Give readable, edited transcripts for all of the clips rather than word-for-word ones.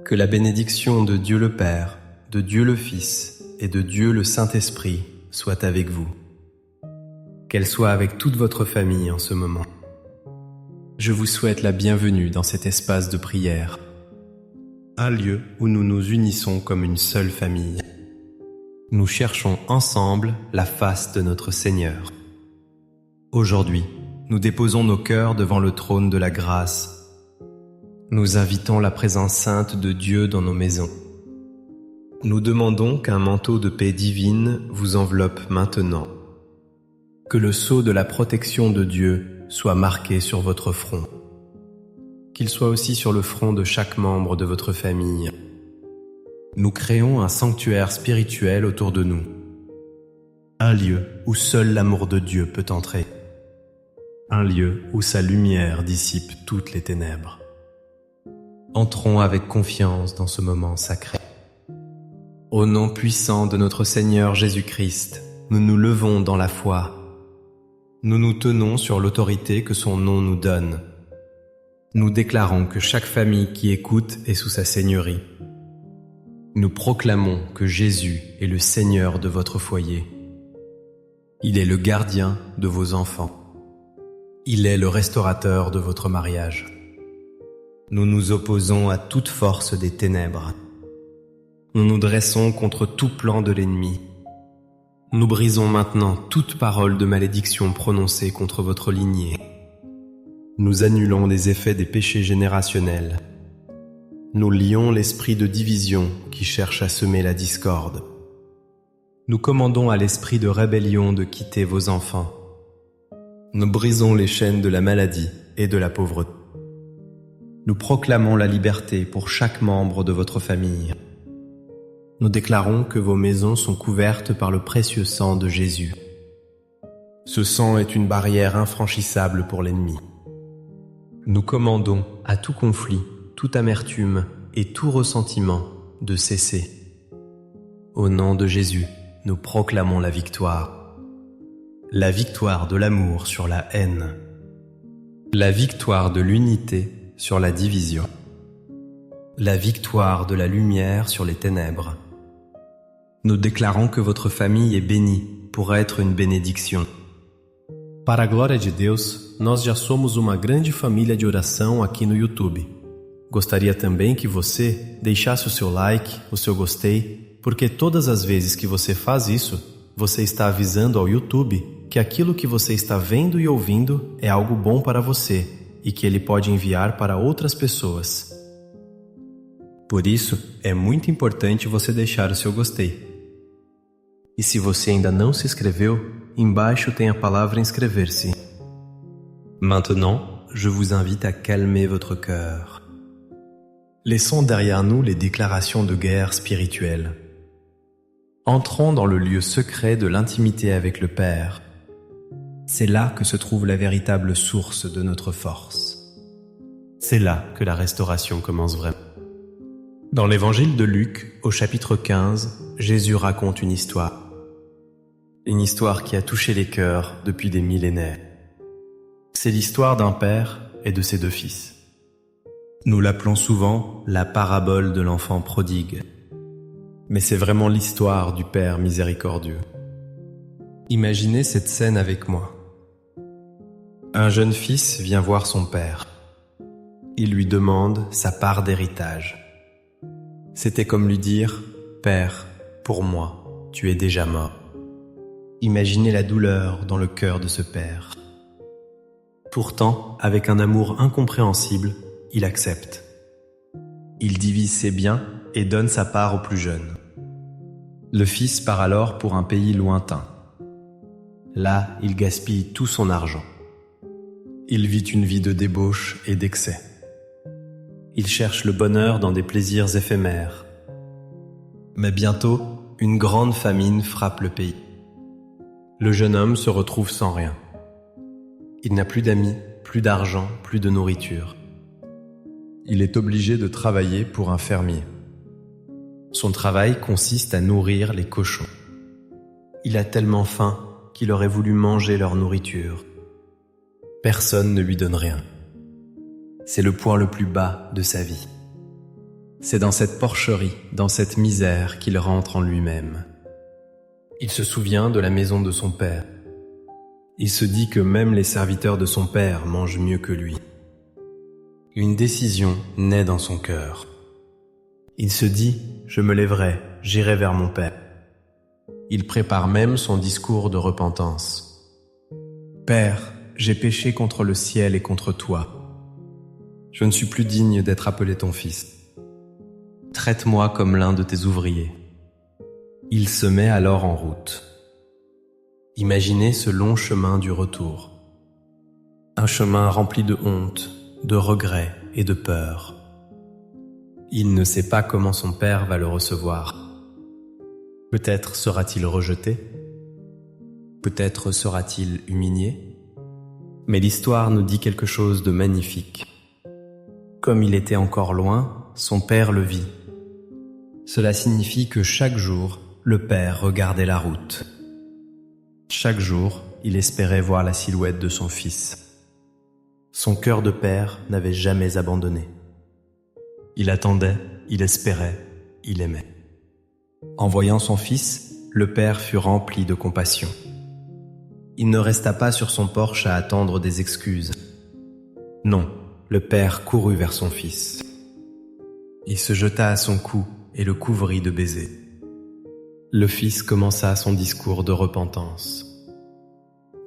Que la bénédiction de Dieu le Père, de Dieu le Fils et de Dieu le Saint-Esprit soit avec vous. Qu'elle soit avec toute votre famille en ce moment. Je vous souhaite la bienvenue dans cet espace de prière, un lieu où nous nous unissons comme une seule famille. Nous cherchons ensemble la face de notre Seigneur. Aujourd'hui, nous déposons nos cœurs devant le trône de la grâce. Nous invitons la présence sainte de Dieu dans nos maisons. Nous demandons qu'un manteau de paix divine vous enveloppe maintenant. Que le sceau de la protection de Dieu soit marqué sur votre front. Qu'il soit aussi sur le front de chaque membre de votre famille. Nous créons un sanctuaire spirituel autour de nous. Un lieu où seul l'amour de Dieu peut entrer. Un lieu où sa lumière dissipe toutes les ténèbres. Entrons avec confiance dans ce moment sacré. Au nom puissant de notre Seigneur Jésus-Christ, nous nous levons dans la foi. Nous nous tenons sur l'autorité que son nom nous donne. Nous déclarons que chaque famille qui écoute est sous sa seigneurie. Nous proclamons que Jésus est le Seigneur de votre foyer. Il est le gardien de vos enfants. Il est le restaurateur de votre mariage. Nous nous opposons à toute force des ténèbres. Nous nous dressons contre tout plan de l'ennemi. Nous brisons maintenant toute parole de malédiction prononcée contre votre lignée. Nous annulons les effets des péchés générationnels. Nous lions l'esprit de division qui cherche à semer la discorde. Nous commandons à l'esprit de rébellion de quitter vos enfants. Nous brisons les chaînes de la maladie et de la pauvreté. Nous proclamons la liberté pour chaque membre de votre famille. Nous déclarons que vos maisons sont couvertes par le précieux sang de Jésus. Ce sang est une barrière infranchissable pour l'ennemi. Nous commandons à tout conflit, toute amertume et tout ressentiment de cesser. Au nom de Jésus, nous proclamons la victoire. La victoire de l'amour sur la haine. La victoire de l'unité sur la division. La victoire de la lumière sur les ténèbres. Nous déclarons que votre famille est bénie pour être une bénédiction. Para a glória de Deus, nós já somos uma grande família de oração aqui no YouTube. Gostaria também que você deixasse o seu like, o seu gostei, porque todas as vezes que você faz isso, você está avisando ao YouTube que aquilo que você está vendo e ouvindo é algo bom para você e que ele pode enviar para outras pessoas. Por isso, é muito importante você deixar o seu gostei. E se você ainda não se inscreveu, embaixo tem a palavra inscrever-se. Maintenant, je vous invite à calmer votre cœur. Laissons derrière nous les déclarations de guerre spirituelle. Entrons dans le lieu secret de l'intimité avec le Père. C'est là que se trouve la véritable source de notre force. C'est là que la restauration commence vraiment. Dans l'évangile de Luc, au chapitre 15, Jésus raconte une histoire. Une histoire qui a touché les cœurs depuis des millénaires. C'est l'histoire d'un père et de ses deux fils. Nous l'appelons souvent la parabole de l'enfant prodigue. Mais c'est vraiment l'histoire du Père miséricordieux. Imaginez cette scène avec moi. Un jeune fils vient voir son père. Il lui demande sa part d'héritage. C'était comme lui dire « Père, pour moi, tu es déjà mort ». Imaginez la douleur dans le cœur de ce père. Pourtant, avec un amour incompréhensible, il accepte. Il divise ses biens et donne sa part au plus jeune. Le fils part alors pour un pays lointain. Là, il gaspille tout son argent. Il vit une vie de débauche et d'excès. Il cherche le bonheur dans des plaisirs éphémères. Mais bientôt, une grande famine frappe le pays. Le jeune homme se retrouve sans rien. Il n'a plus d'amis, plus d'argent, plus de nourriture. Il est obligé de travailler pour un fermier. Son travail consiste à nourrir les cochons. Il a tellement faim qu'il aurait voulu manger leur nourriture. Personne ne lui donne rien. C'est le point le plus bas de sa vie. C'est dans cette porcherie, dans cette misère qu'il rentre en lui-même. Il se souvient de la maison de son père. Il se dit que même les serviteurs de son père mangent mieux que lui. Une décision naît dans son cœur. Il se dit « Je me lèverai, j'irai vers mon père ». Il prépare même son discours de repentance. « Père, j'ai péché contre le ciel et contre toi. Je ne suis plus digne d'être appelé ton fils. Traite-moi comme l'un de tes ouvriers. » Il se met alors en route. Imaginez ce long chemin du retour. Un chemin rempli de honte, de regrets et de peur. Il ne sait pas comment son père va le recevoir. Peut-être sera-t-il rejeté. Peut-être sera-t-il humilié. Mais l'histoire nous dit quelque chose de magnifique. Comme il était encore loin, son père le vit. Cela signifie que chaque jour, le père regardait la route. Chaque jour, il espérait voir la silhouette de son fils. Son cœur de père n'avait jamais abandonné. Il attendait, il espérait, il aimait. En voyant son fils, le père fut rempli de compassion. Il ne resta pas sur son porche à attendre des excuses. Non, le père courut vers son fils. Il se jeta à son cou et le couvrit de baisers. Le fils commença son discours de repentance.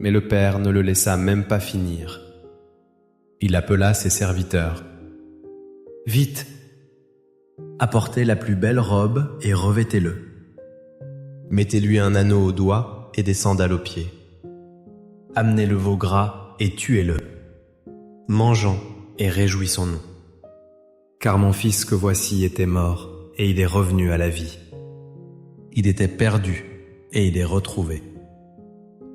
Mais le père ne le laissa même pas finir. Il appela ses serviteurs. « Vite! Apportez la plus belle robe et revêtez-le. Mettez-lui un anneau au doigt et des sandales aux pieds. Amenez le veau gras et tuez-le. Mangeons et réjouissons-nous. Car mon fils que voici était mort et il est revenu à la vie. Il était perdu et il est retrouvé. »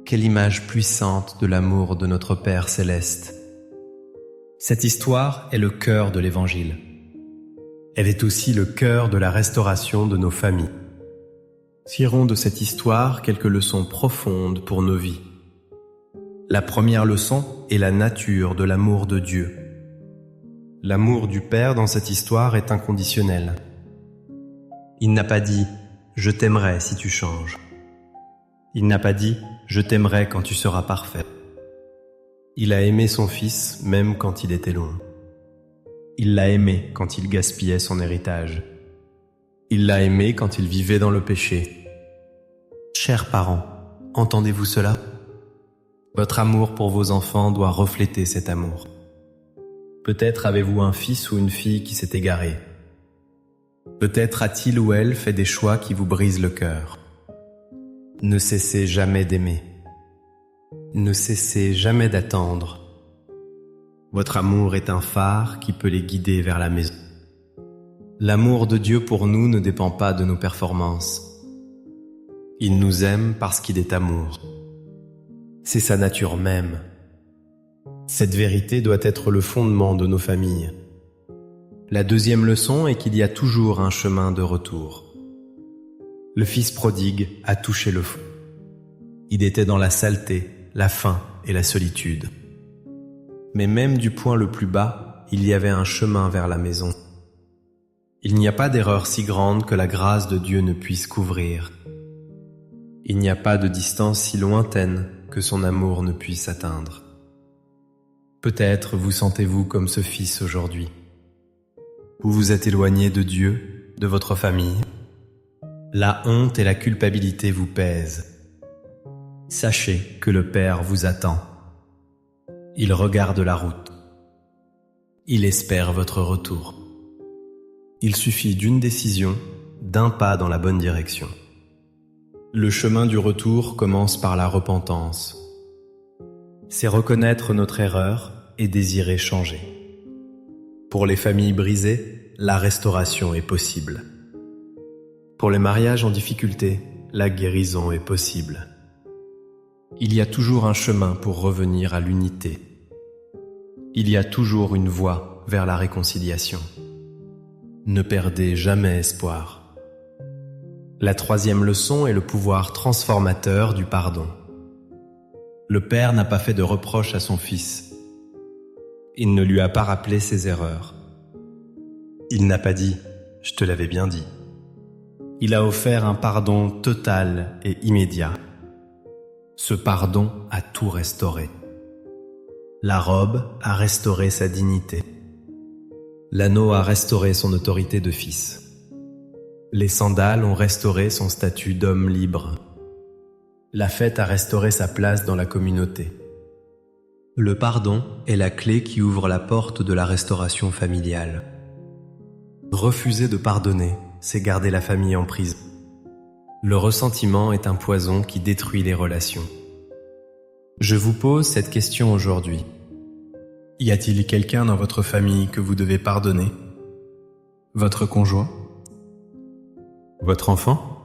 Quelle image puissante de l'amour de notre Père céleste. Cette histoire est le cœur de l'Évangile. Elle est aussi le cœur de la restauration de nos familles. Tirons de cette histoire quelques leçons profondes pour nos vies. La première leçon est la nature de l'amour de Dieu. L'amour du Père dans cette histoire est inconditionnel. Il n'a pas dit « Je t'aimerai si tu changes ». Il n'a pas dit « Je t'aimerai quand tu seras parfait ». Il a aimé son fils même quand il était loin. Il l'a aimé quand il gaspillait son héritage. Il l'a aimé quand il vivait dans le péché. Chers parents, entendez-vous cela? Votre amour pour vos enfants doit refléter cet amour. Peut-être avez-vous un fils ou une fille qui s'est égaré. Peut-être a-t-il ou elle fait des choix qui vous brisent le cœur. Ne cessez jamais d'aimer. Ne cessez jamais d'attendre. Votre amour est un phare qui peut les guider vers la maison. L'amour de Dieu pour nous ne dépend pas de nos performances. Il nous aime parce qu'il est amour. C'est sa nature même. Cette vérité doit être le fondement de nos familles. La deuxième leçon est qu'il y a toujours un chemin de retour. Le fils prodigue a touché le fond. Il était dans la saleté, la faim et la solitude. Mais même du point le plus bas, il y avait un chemin vers la maison. Il n'y a pas d'erreur si grande que la grâce de Dieu ne puisse couvrir. Il n'y a pas de distance si lointaine que son amour ne puisse atteindre. Peut-être vous sentez-vous comme ce fils aujourd'hui. Vous vous êtes éloigné de Dieu, de votre famille. La honte et la culpabilité vous pèsent. Sachez que le Père vous attend. Il regarde la route. Il espère votre retour. Il suffit d'une décision, d'un pas dans la bonne direction. Le chemin du retour commence par la repentance. C'est reconnaître notre erreur et désirer changer. Pour les familles brisées, la restauration est possible. Pour les mariages en difficulté, la guérison est possible. Il y a toujours un chemin pour revenir à l'unité. Il y a toujours une voie vers la réconciliation. Ne perdez jamais espoir. La troisième leçon est le pouvoir transformateur du pardon. Le Père n'a pas fait de reproche à son Fils. Il ne lui a pas rappelé ses erreurs. Il n'a pas dit je te l'avais bien dit. Il a offert un pardon total et immédiat. Ce pardon a tout restauré. La robe a restauré sa dignité. L'anneau a restauré son autorité de fils. Les sandales ont restauré son statut d'homme libre. La fête a restauré sa place dans la communauté. Le pardon est la clé qui ouvre la porte de la restauration familiale. Refuser de pardonner, c'est garder la famille en prison. Le ressentiment est un poison qui détruit les relations. Je vous pose cette question aujourd'hui. Y a-t-il quelqu'un dans votre famille que vous devez pardonner? Votre conjoint? Votre enfant?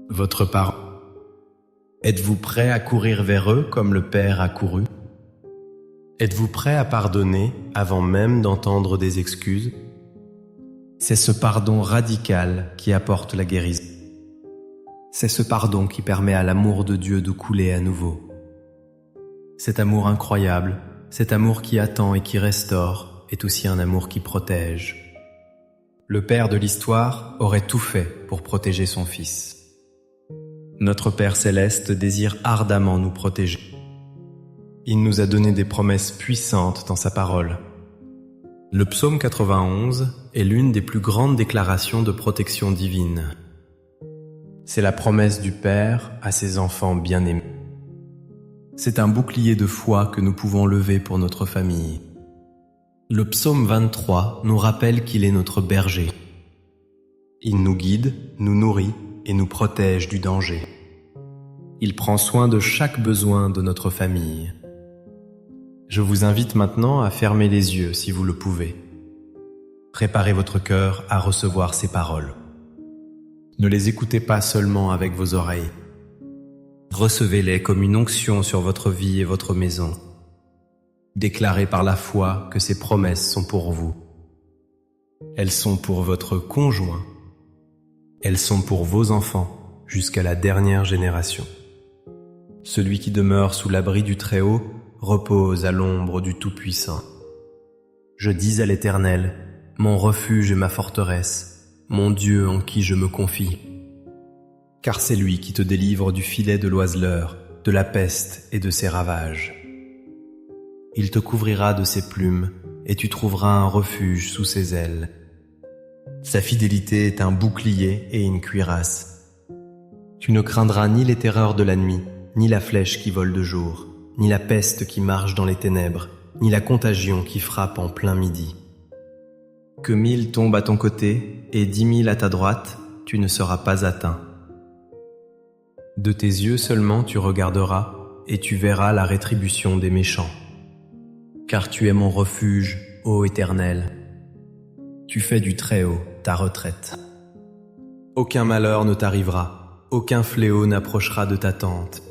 Votre parent? Êtes-vous prêt à courir vers eux comme le Père a couru? Êtes-vous prêt à pardonner avant même d'entendre des excuses? C'est ce pardon radical qui apporte la guérison. C'est ce pardon qui permet à l'amour de Dieu de couler à nouveau. Cet amour incroyable, cet amour qui attend et qui restaure, est aussi un amour qui protège. Le Père de l'histoire aurait tout fait pour protéger son Fils. Notre Père céleste désire ardemment nous protéger. Il nous a donné des promesses puissantes dans sa parole. Le psaume 91 est l'une des plus grandes déclarations de protection divine. C'est la promesse du Père à ses enfants bien-aimés. C'est un bouclier de foi que nous pouvons lever pour notre famille. Le psaume 23 nous rappelle qu'il est notre berger. Il nous guide, nous nourrit et nous protège du danger. Il prend soin de chaque besoin de notre famille. Je vous invite maintenant à fermer les yeux si vous le pouvez. Préparez votre cœur à recevoir ces paroles. Ne les écoutez pas seulement avec vos oreilles. Recevez-les comme une onction sur votre vie et votre maison. Déclarez par la foi que ces promesses sont pour vous. Elles sont pour votre conjoint. Elles sont pour vos enfants jusqu'à la dernière génération. Celui qui demeure sous l'abri du Très-Haut repose à l'ombre du Tout-Puissant. Je dis à l'Éternel, mon refuge et ma forteresse, mon Dieu en qui je me confie. Car c'est lui qui te délivre du filet de l'oiseleur, de la peste et de ses ravages. Il te couvrira de ses plumes, et tu trouveras un refuge sous ses ailes. Sa fidélité est un bouclier et une cuirasse. Tu ne craindras ni les terreurs de la nuit, ni la flèche qui vole de jour, ni la peste qui marche dans les ténèbres, ni la contagion qui frappe en plein midi. Que 1000 tombent à ton côté et 10 000 à ta droite, tu ne seras pas atteint. De tes yeux seulement tu regarderas, et tu verras la rétribution des méchants. Car tu es mon refuge, ô Éternel. Tu fais du Très-Haut ta retraite. Aucun malheur ne t'arrivera, aucun fléau n'approchera de ta tente.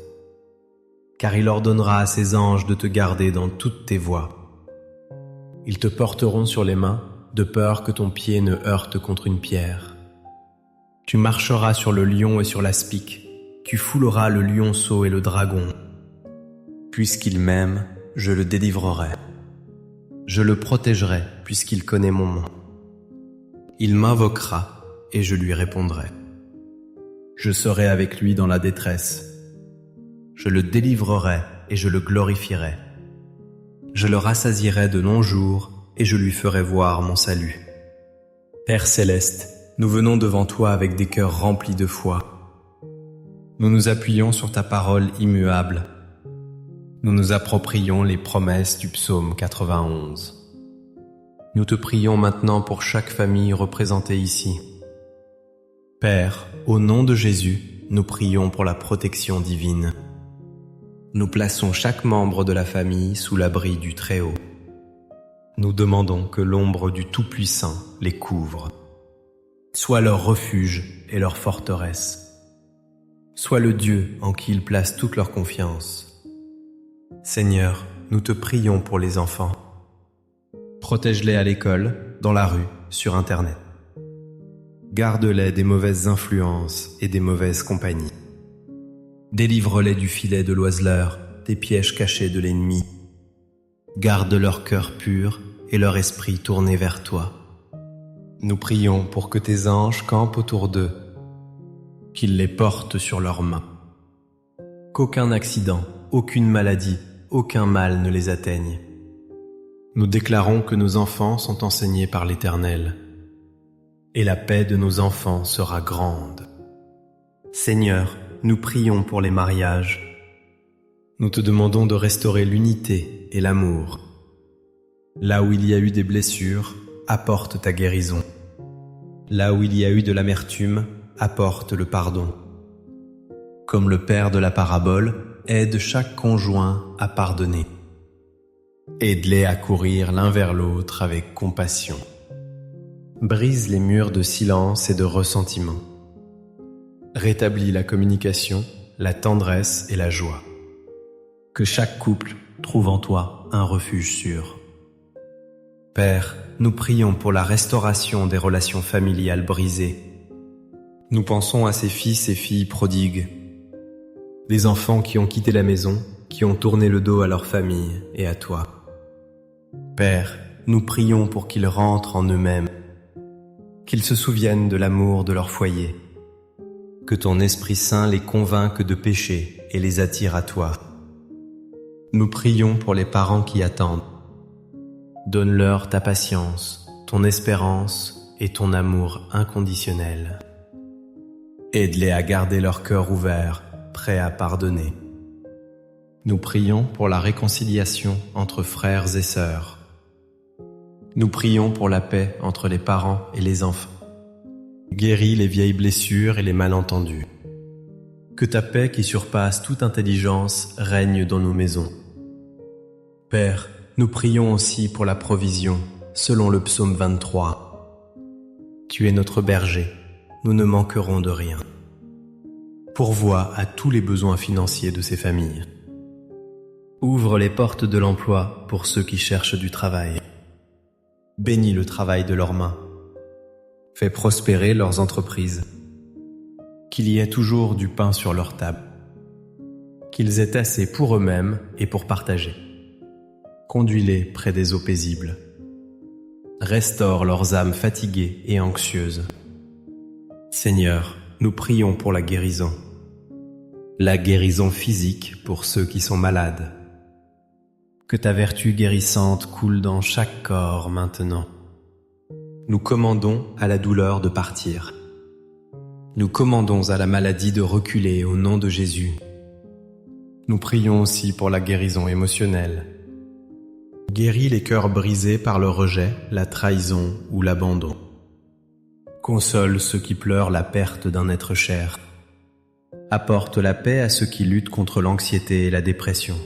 Car il ordonnera à ses anges de te garder dans toutes tes voies. Ils te porteront sur les mains, de peur que ton pied ne heurte contre une pierre. Tu marcheras sur le lion et sur l'aspic, tu fouleras le lionceau et le dragon. Puisqu'il m'aime, je le délivrerai. Je le protégerai, puisqu'il connaît mon nom. Il m'invoquera, et je lui répondrai. Je serai avec lui dans la détresse. Je le délivrerai, et je le glorifierai. Je le rassasierai de longs jours, et je lui ferai voir mon salut. Père céleste, nous venons devant toi avec des cœurs remplis de foi. Nous nous appuyons sur ta parole immuable. Nous nous approprions les promesses du psaume 91. Nous te prions maintenant pour chaque famille représentée ici. Père, au nom de Jésus, nous prions pour la protection divine. Nous plaçons chaque membre de la famille sous l'abri du Très-Haut. Nous demandons que l'ombre du Tout-Puissant les couvre. Sois leur refuge et leur forteresse. Sois le Dieu en qui ils placent toute leur confiance. Seigneur, nous te prions pour les enfants. Protège-les à l'école, dans la rue, sur Internet. Garde-les des mauvaises influences et des mauvaises compagnies. Délivre-les du filet de l'oiseleur, des pièges cachés de l'ennemi. Garde leur cœur pur et leur esprit tourné vers toi. Nous prions pour que tes anges campent autour d'eux, qu'ils les portent sur leurs mains. Qu'aucun accident, aucune maladie, aucun mal ne les atteigne. Nous déclarons que nos enfants sont enseignés par l'Éternel, et la paix de nos enfants sera grande. Seigneur, nous prions pour les mariages. Nous te demandons de restaurer l'unité et l'amour. Là où il y a eu des blessures, apporte ta guérison. Là où il y a eu de l'amertume, apporte le pardon. Comme le père de la parabole, aide chaque conjoint à pardonner. Aide-les à courir l'un vers l'autre avec compassion. Brise les murs de silence et de ressentiment. Rétablis la communication, la tendresse et la joie. Que chaque couple trouve en toi un refuge sûr. Père, nous prions pour la restauration des relations familiales brisées. Nous pensons à ces fils et filles prodigues, des enfants qui ont quitté la maison, qui ont tourné le dos à leur famille et à toi. Père, nous prions pour qu'ils rentrent en eux-mêmes, qu'ils se souviennent de l'amour de leur foyer, que ton Esprit Saint les convainque de péché et les attire à toi. Nous prions pour les parents qui attendent. Donne-leur ta patience, ton espérance et ton amour inconditionnel. Aide-les à garder leur cœur ouvert, prêt à pardonner. Nous prions pour la réconciliation entre frères et sœurs. Nous prions pour la paix entre les parents et les enfants. Guéris les vieilles blessures et les malentendus. Que ta paix qui surpasse toute intelligence règne dans nos maisons. Père, nous prions aussi pour la provision, selon le psaume 23. Tu es notre berger, nous ne manquerons de rien. Pourvois à tous les besoins financiers de ces familles. Ouvre les portes de l'emploi pour ceux qui cherchent du travail. Bénis le travail de leurs mains. Fais prospérer leurs entreprises. Qu'il y ait toujours du pain sur leur table. Qu'ils aient assez pour eux-mêmes et pour partager. Conduis-les près des eaux paisibles. Restaure leurs âmes fatiguées et anxieuses. Seigneur, nous prions pour la guérison. La guérison physique pour ceux qui sont malades. Que ta vertu guérissante coule dans chaque corps maintenant. Nous commandons à la douleur de partir. Nous commandons à la maladie de reculer au nom de Jésus. Nous prions aussi pour la guérison émotionnelle. Guéris les cœurs brisés par le rejet, la trahison ou l'abandon. Console ceux qui pleurent la perte d'un être cher. Apporte la paix à ceux qui luttent contre l'anxiété et la dépression.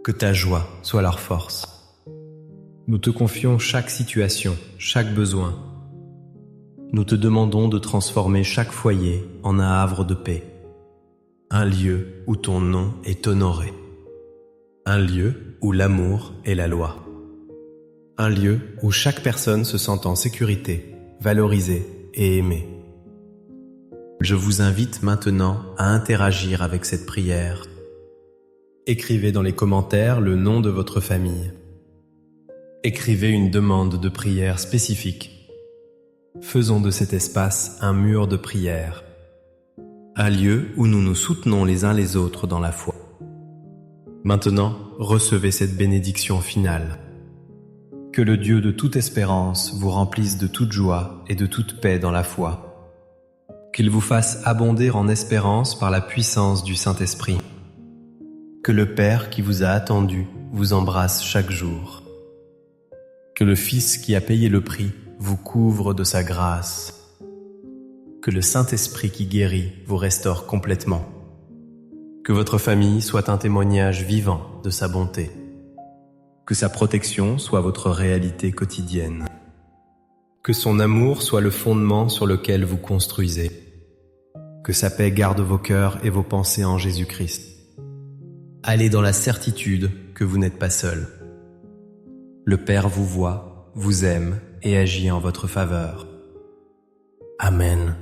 Que ta joie soit leur force. Nous te confions chaque situation, chaque besoin. Nous te demandons de transformer chaque foyer en un havre de paix. Un lieu où ton nom est honoré. Un lieu où l'amour est la loi. Un lieu où chaque personne se sent en sécurité, valorisée et aimée. Je vous invite maintenant à interagir avec cette prière. Écrivez dans les commentaires le nom de votre famille. Écrivez une demande de prière spécifique. Faisons de cet espace un mur de prière, un lieu où nous nous soutenons les uns les autres dans la foi. Maintenant, recevez cette bénédiction finale. Que le Dieu de toute espérance vous remplisse de toute joie et de toute paix dans la foi. Qu'il vous fasse abonder en espérance par la puissance du Saint-Esprit. Que le Père qui vous a attendu vous embrasse chaque jour. Que le Fils qui a payé le prix vous couvre de sa grâce. Que le Saint-Esprit qui guérit vous restaure complètement. Que votre famille soit un témoignage vivant de sa bonté. Que sa protection soit votre réalité quotidienne. Que son amour soit le fondement sur lequel vous construisez. Que sa paix garde vos cœurs et vos pensées en Jésus-Christ. Allez dans la certitude que vous n'êtes pas seul. Le Père vous voit, vous aime et agit en votre faveur. Amen.